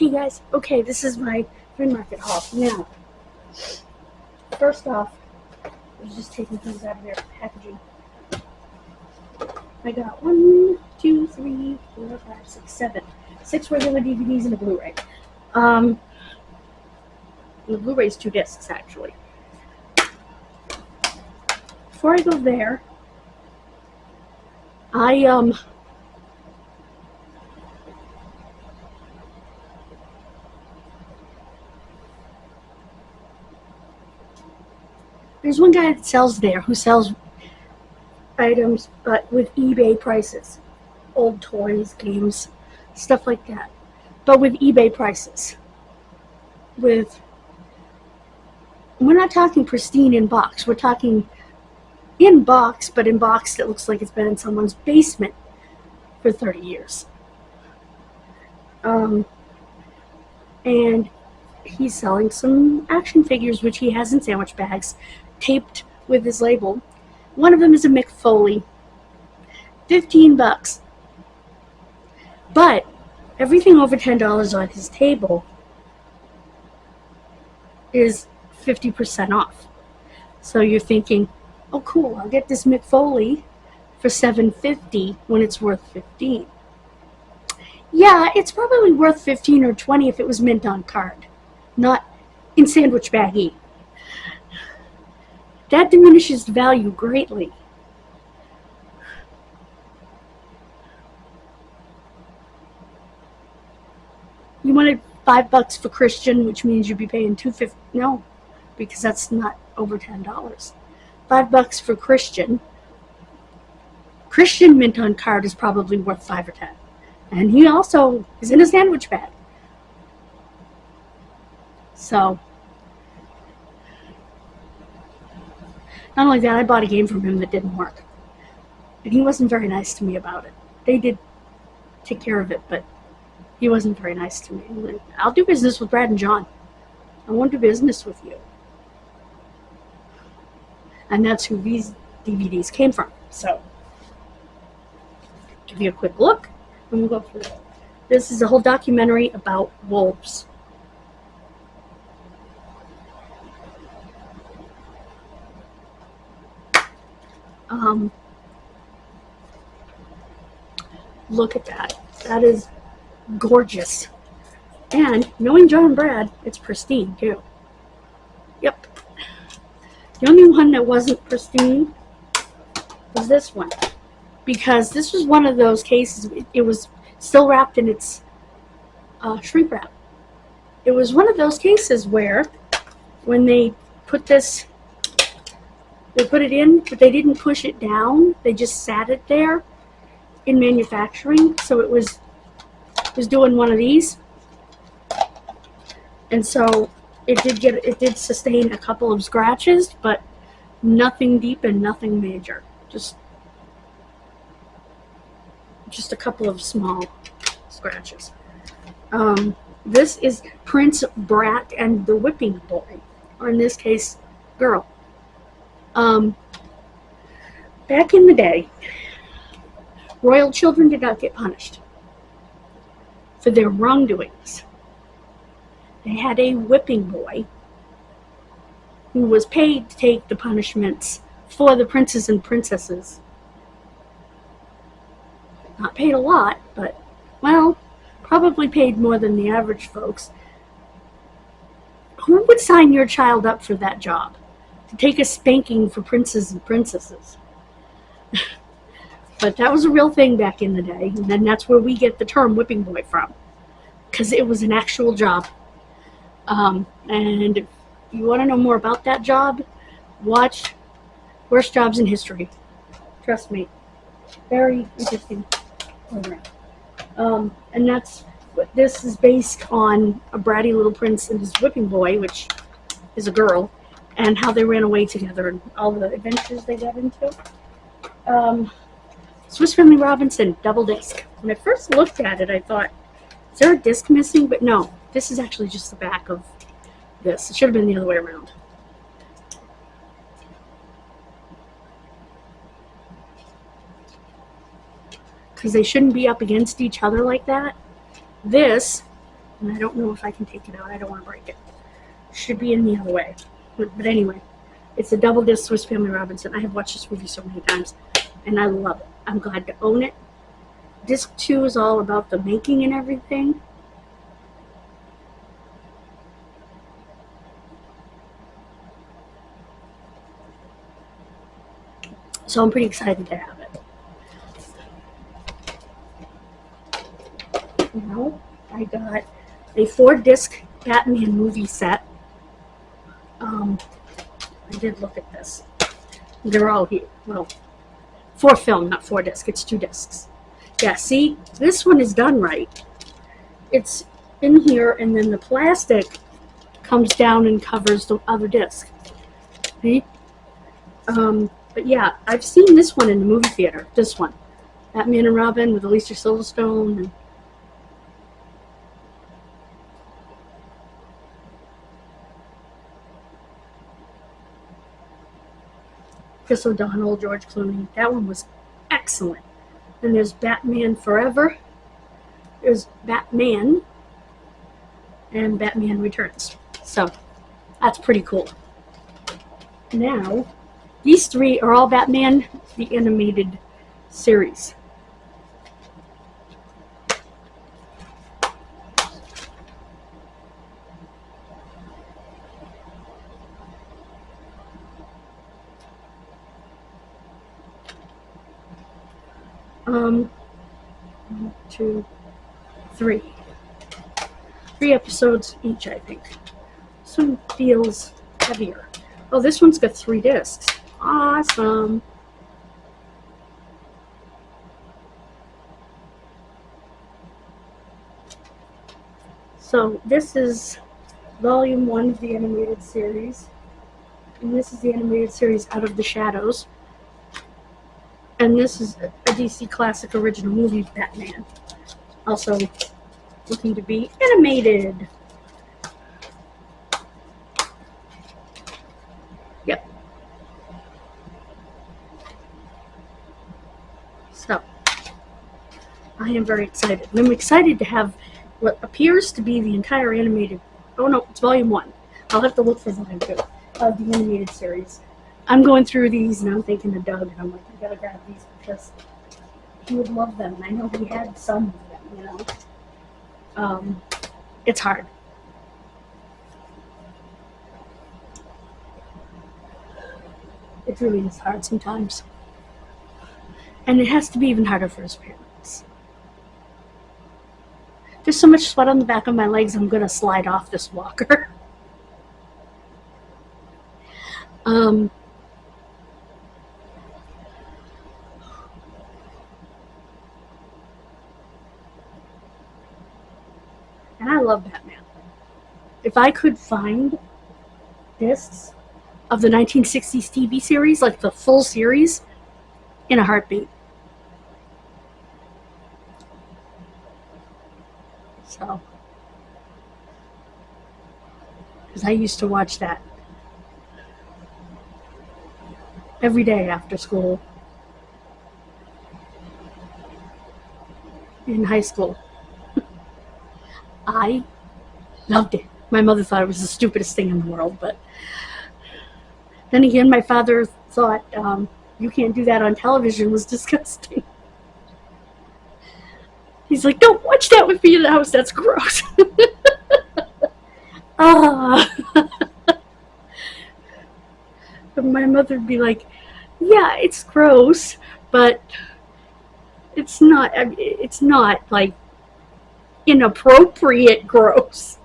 Hey guys, okay, this is my flea market haul. Now, first off, I was just taking things out of their packaging. I got 1, 2, 3, 4, 5, 6, 7. 6 regular DVDs and a Blu-ray. The Blu-ray's 2 discs, actually. Before I go there, there's one guy that sells there who sells items, but with eBay prices. Old toys, games, stuff like that. But with eBay prices. We're not talking pristine in box. We're talking in box, but in box that looks like it's been in someone's basement for 30 years. And he's selling some action figures, which he has in sandwich bags, taped with his label. One of them is a Mick Foley, $15. But everything over $10 on his table is 50% off. So you're thinking, oh cool, I'll get this Mick Foley for $7.50 when it's worth $15. Yeah, it's probably worth $15 or $20 if it was mint on card, not in sandwich baggy. That diminishes the value greatly. You wanted $5 for Christian, which means you'd be paying $2.50. No, because that's not over $10. $5 for Christian. Christian mint on card is probably worth $5 or $10, and he also is in a sandwich bag. So, not only that, I bought a game from him that didn't work, and he wasn't very nice to me about it. They did take care of it, but he wasn't very nice to me. I'll do business with Brad and John. I won't do business with you. And that's who these DVDs came from. So, give you a quick look, and we'll go through it. This is a whole documentary about wolves. Look at that. That is gorgeous. And knowing John and Brad, it's pristine too. Yep. The only one that wasn't pristine was this one, because this was one of those cases. It was still wrapped in its shrink wrap. It was one of those cases where when they put this, they put it in, but they didn't push it down. They just sat it there in manufacturing. So it was doing one of these. And so it did sustain a couple of scratches, but nothing deep and nothing major. Just a couple of small scratches. This is Prince Brat and the Whipping Boy, or in this case, girl. Back in the day, royal children did not get punished for their wrongdoings. They had a whipping boy who was paid to take the punishments for the princes and princesses. Not paid a lot, but, well, probably paid more than the average folks. Who would sign your child up for that job? To take a spanking for princes and princesses? But that was a real thing back in the day, and then that's where we get the term whipping boy from, because it was an actual job. And if you want to know more about that job, watch Worst Jobs in History. Trust me, very interesting program. And that's what this is based on, a bratty little prince and his whipping boy, which is a girl, and how they ran away together and all the adventures they got into. Swiss Family Robinson, double disc. When I first looked at it, I thought, is there a disc missing? But no, this is actually just the back of this. It should have been the other way around. Because they shouldn't be up against each other like that. This and I don't know if I can take it out. I don't want to break it. Should be in the other way. But anyway, it's a double disc Swiss Family Robinson. I have watched this movie so many times, and I love it. I'm glad to own it. Disc 2 is all about the making and everything. So I'm pretty excited to have it. Now, I got a 4-disc Batman movie set. I did look at this. They're all here. Well, 4 film, not 4 disc. It's 2 discs. Yeah, see? This one is done right. It's in here, and then the plastic comes down and covers the other disc. See? But yeah, I've seen this one in the movie theater. This one. Batman and Robin with Alicia Silverstone. And Chris O'Donnell, George Clooney. That one was excellent. Then there's Batman Forever. There's Batman. And Batman Returns. So, that's pretty cool. Now, these 3 are all Batman, the animated series. One, 2, 3. 3 episodes each, I think. This one feels heavier. Oh, this one's got 3 discs. Awesome. So this is volume 1 of the animated series. And this is the animated series Out of the Shadows. And this is a DC Classic original movie Batman. Also looking to be animated. Yep. So, I am very excited. And I'm excited to have what appears to be the entire animated... Oh no, it's volume 1. I'll have to look for volume 2 of the animated series. I'm going through these and I'm thinking of Doug, and I'm like, I gotta grab these because he would love them. And I know he had some of them, you know. It's hard. It really is hard sometimes. And it has to be even harder for his parents. There's so much sweat on the back of my legs, I'm gonna slide off this walker. And I love Batman. If I could find discs of the 1960s TV series, like the full series, in a heartbeat. So, because I used to watch that every day after school in high school. I loved it. My mother thought it was the stupidest thing in the world, but then again, my father thought you can't do that on television was disgusting. He's like, don't watch that with me in the house, that's gross. But my mother would be like, yeah, it's gross, but it's not like inappropriate gross.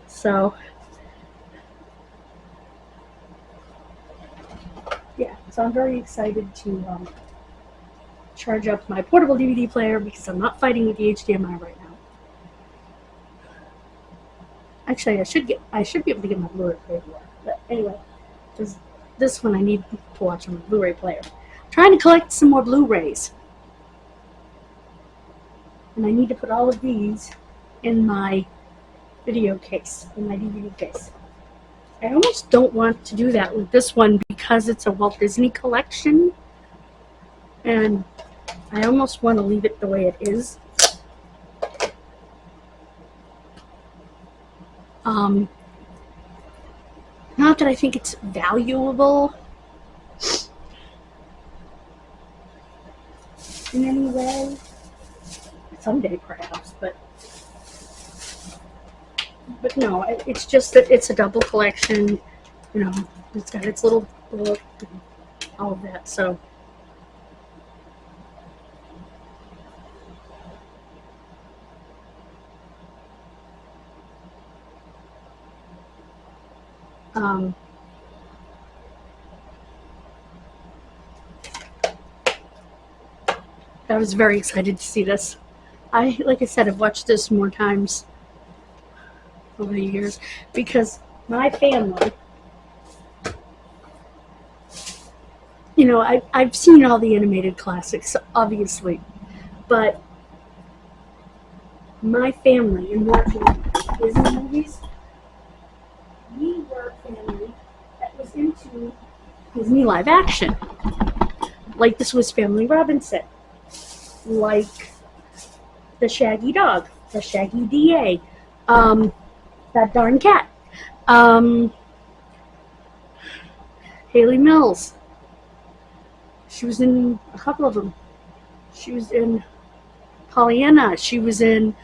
So, yeah, so I'm very excited to charge up my portable DVD player because I'm not fighting with the HDMI right now. Actually, I should be able to get my Blu-ray player to work. But anyway, this one I need to watch on my Blu-ray player. I'm trying to collect some more Blu-rays. And I need to put all of these in my video case, in my DVD case. I almost don't want to do that with this one because it's a Walt Disney collection. And I almost want to leave it the way it is. Not that I think it's valuable in any way. Someday, perhaps, but no. It's just that it's a double collection. You know, it's got its little book and all of that. So, I was very excited to see this. Like I said, I've watched this more times over the years because my family, you know, I've seen all the animated classics, obviously, but my family, in watching Disney movies, we were a family that was into Disney live action. Like this was Family Robinson, like the Shaggy Dog, the Shaggy DA, that darn cat, Haley Mills. She was in a couple of them. She was in Pollyanna. She was in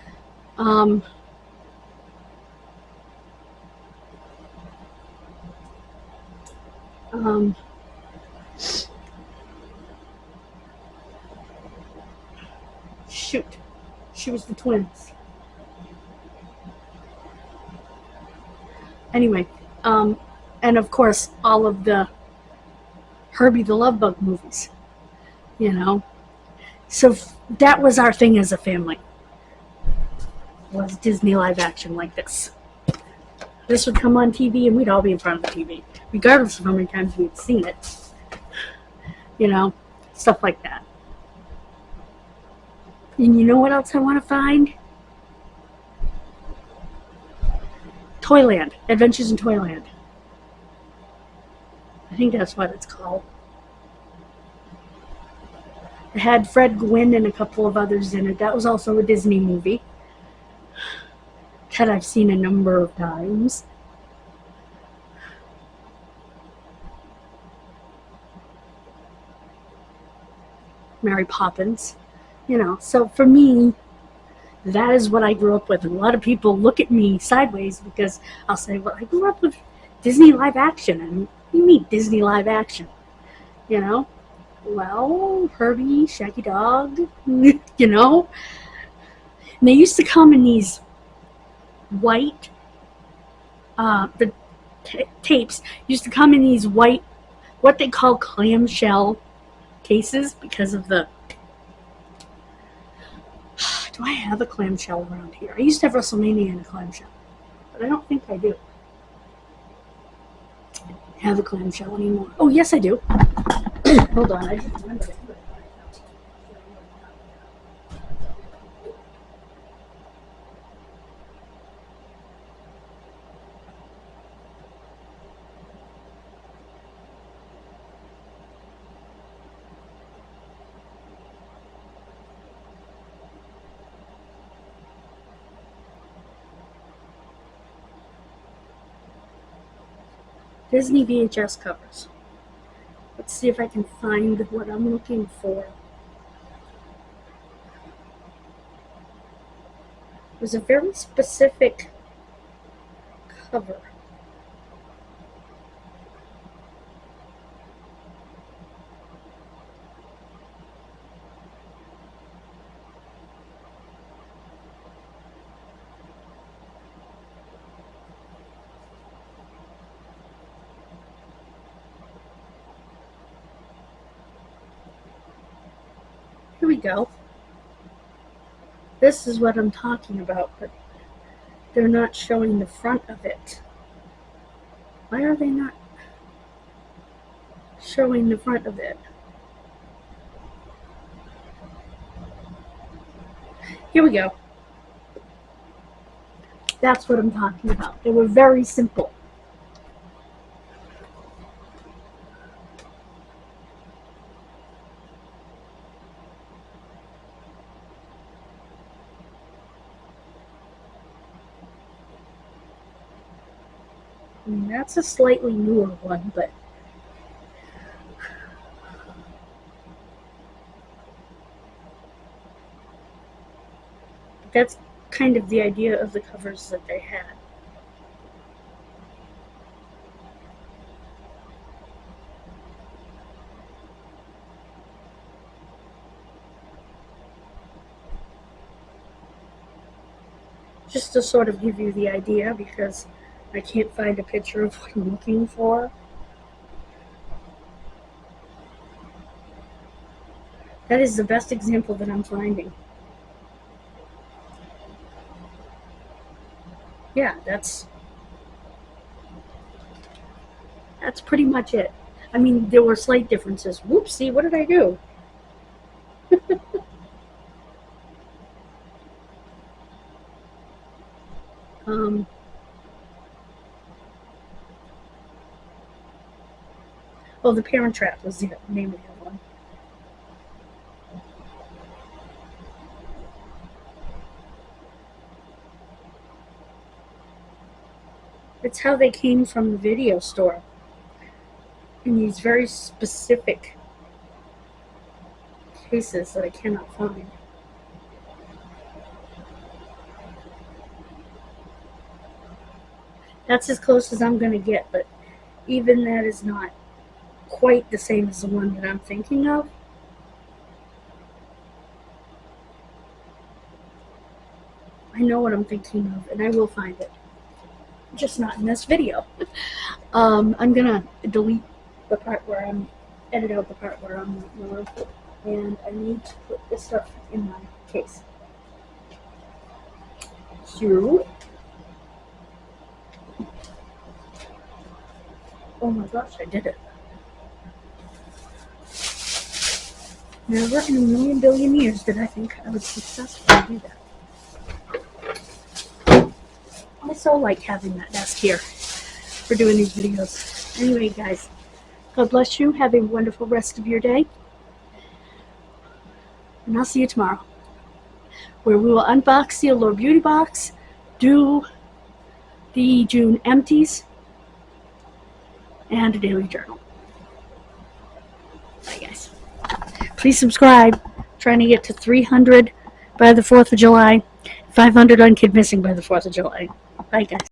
shoot, she was the twins. Anyway, and of course all of the Herbie the Love Bug movies, you know. So that was our thing as a family, was Disney live action like this. This would come on TV and we'd all be in front of the TV, regardless of how many times we'd seen it. You know, stuff like that. And you know what else I want to find? Toyland, Adventures in Toyland. I think that's what it's called. It had Fred Gwynn and a couple of others in it. That was also a Disney movie that I've seen a number of times. Mary Poppins. You know, so for me, that is what I grew up with. And a lot of people look at me sideways because I'll say, well, I grew up with Disney live action. And what do you mean Disney live action? You know? Well, Herbie, Shaggy Dog, you know? And they used to come in these white, the tapes used to come in these white, what they call clamshell cases because of the... Do I have a clamshell around here? I used to have WrestleMania in a clamshell, but I don't think I do have a clamshell anymore. Oh, yes, I do. Hold on, I just remembered it. Disney VHS covers. Let's see if I can find what I'm looking for. It was a very specific cover. Here we go. This is what I'm talking about, but they're not showing the front of it. Why are they not showing the front of it? Here we go. That's what I'm talking about. They were very simple. I mean, that's a slightly newer one, but that's kind of the idea of the covers that they had. Just to sort of give you the idea, because I can't find a picture of what I'm looking for. That is the best example that I'm finding. Yeah, that's pretty much it. I mean, there were slight differences. Whoopsie, what did I do? Oh, The Parent Trap was the name of the other one. It's how they came from the video store in these very specific cases that I cannot find. That's as close as I'm going to get, but even that is not quite the same as the one that I'm thinking of. I know what I'm thinking of, and I will find it. Just not in this video. I'm going to delete the part where I'm, edit out the part where I'm not more, and I need to put this stuff in my case. So, oh my gosh, I did it. Never in a million billion years did I think I would successfully do that. I so like having that desk here for doing these videos. Anyway, guys, God bless you. Have a wonderful rest of your day. And I'll see you tomorrow, where we will unbox the Allure Beauty Box, do the June empties, and a daily journal. Bye, guys. Please subscribe. Trying to get to 300 by the 4th of July, 500 on Kid Missing by the 4th of July. Bye, guys.